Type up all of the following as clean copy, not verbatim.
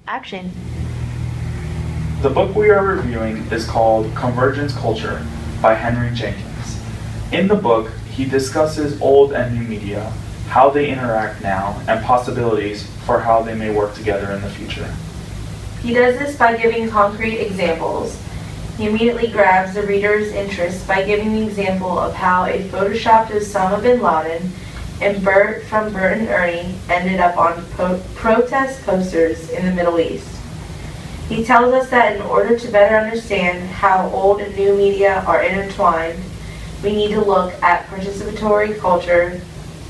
Action. The book we are reviewing is called Convergence Culture by Henry Jenkins. In the book, he discusses old and new media, how they interact now, and possibilities for how they may work together in the future. He does this by giving concrete examples. He immediately grabs the reader's interest by giving the example of how a photoshopped Osama bin Laden and Bert from Bert and Ernie ended up on protest posters in the Middle East. He tells us that in order to better understand how old and new media are intertwined, we need to look at participatory culture,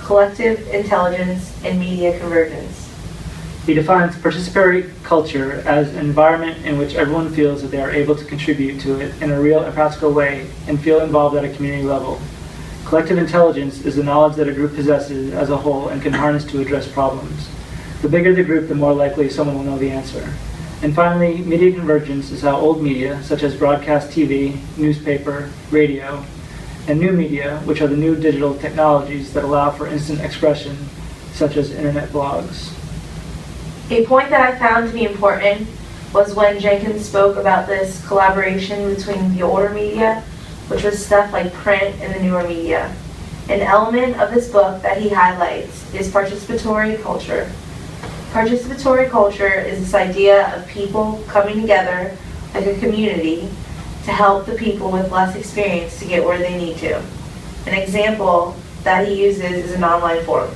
collective intelligence, and media convergence. He defines participatory culture as an environment in which everyone feels that they are able to contribute to it in a real and practical way and feel involved at a community level. Collective intelligence is the knowledge that a group possesses as a whole and can harness to address problems. The bigger the group, the more likely someone will know the answer. And finally, media convergence is how old media, such as broadcast TV, newspaper, radio, and new media, which are the new digital technologies that allow for instant expression, such as internet blogs. A point that I found to be important was when Jenkins spoke about this collaboration between the older media, which was stuff like print, and the newer media. An element of this book that he highlights is participatory culture. Participatory culture is this idea of people coming together like a community to help the people with less experience to get where they need to. An example that he uses is an online forum.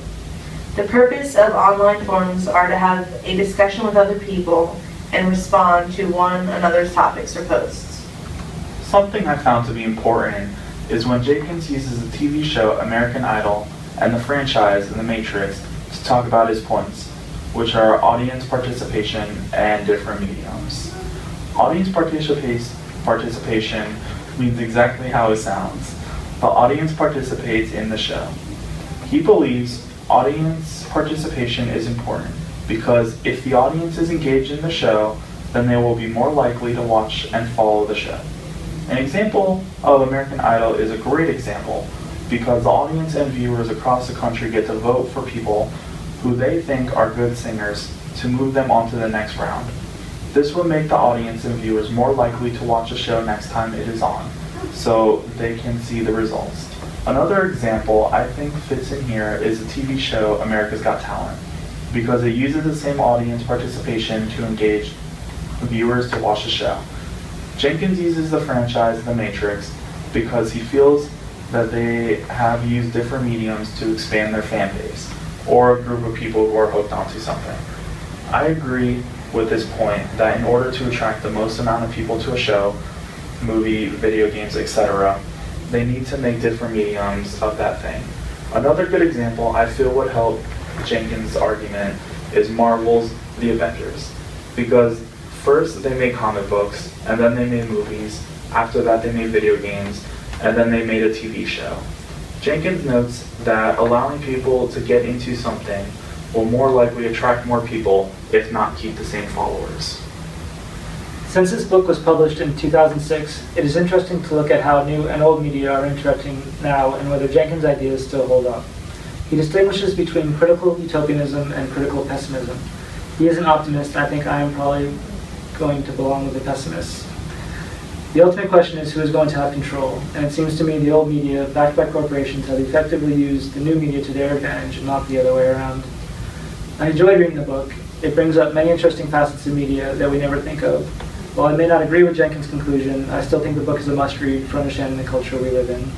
The purpose of online forums are to have a discussion with other people and respond to one another's topics or posts. Something I found to be important is when Jenkins uses the TV show American Idol and the franchise The Matrix to talk about his points, which are audience participation and different mediums. Audience participation means exactly how it sounds. The audience participates in the show. He believes audience participation is important because if the audience is engaged in the show, then they will be more likely to watch and follow the show. An example of American Idol is a great example because the audience and viewers across the country get to vote for people who they think are good singers to move them on to the next round. This would make the audience and viewers more likely to watch the show next time it is on, so they can see the results. Another example I think fits in here is the TV show America's Got Talent, because it uses the same audience participation to engage viewers to watch the show. Jenkins uses the franchise The Matrix because he feels that they have used different mediums to expand their fan base, or a group of people who are hooked onto something. I agree with this point that in order to attract the most amount of people to a show, movie, video games, etc., they need to make different mediums of that thing. Another good example I feel would help Jenkins' argument is Marvel's The Avengers, because first they made comic books, and then they made movies, after that they made video games, and then they made a TV show. Jenkins notes that allowing people to get into something will more likely attract more people, if not keep the same followers. Since this book was published in 2006, it is interesting to look at how new and old media are interacting now and whether Jenkins' ideas still hold up. He distinguishes between critical utopianism and critical pessimism. He is an optimist. I think I am probably going to belong with the pessimists. The ultimate question is who is going to have control, and it seems to me the old media, backed by corporations, have effectively used the new media to their advantage and not the other way around. I enjoyed reading the book. It brings up many interesting facets of media that we never think of. While I may not agree with Jenkins' conclusion, I still think the book is a must-read for understanding the culture we live in.